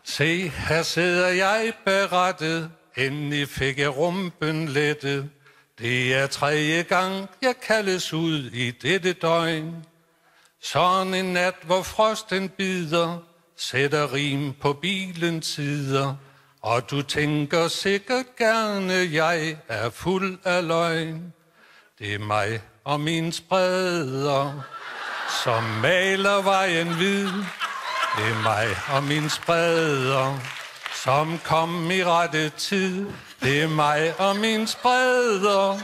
Se, her sidder jeg berettet, endelig fik jeg rumpen lettet. Det er 3. gang, jeg kaldes ud i dette døgn. Sådan en nat, hvor frosten bider, sætter rim på bilens sider. Og du tænker sikkert gerne, jeg er fuld af løgn. Det er mig og mine spreder, som maler vejen hvid. Det er mig og mine spreder, som kom i rette tid. Det er mig og mine spreder,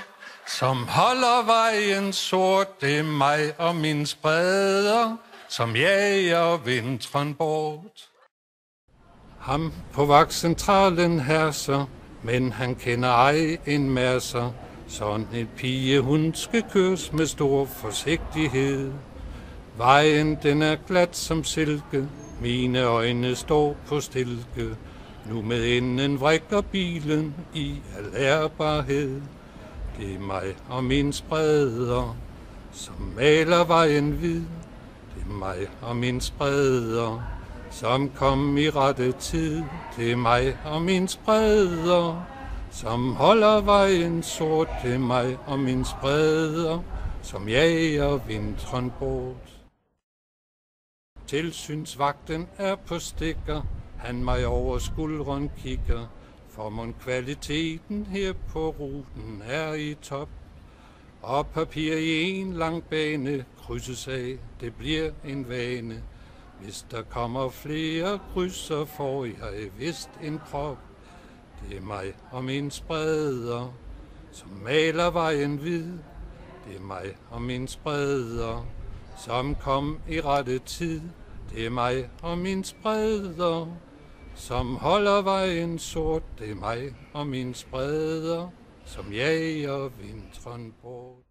som holder vejen sort. Det er mig og mine spreder, som jager vinteren bort. Ham på vagtcentralen herser, men han kender ej en mærser. Sådan en pige, hun skal køres med stor forsigtighed. Vejen, den er glat som silke, mine øjne står på stilke. Nu med enden vrikker bilen i al ærbarhed. Det er mig og mine spreder, som maler vejen hvid. Det er mig og mine spreder, som kom i rette tid. Det er mig og mine spreder, som holder vejen sort. Det er mig og mine spreder, som jager vinteren bort. Tilsynsvagten er på stikker, han mig over skulderen kigger. For mon kvaliteten her på ruten er i top. Og papir i en lang bane krydses af, det bliver en vane. Hvis der kommer flere krydser, får jeg vist en prop. Det er mig og mine spreder, som maler vejen hvid. Det er mig og mine spreder, som kom i rette tid. Det er mig og mine spreder, som holder vejen sort. Det er mig og mine spreder, som jager vinteren bort.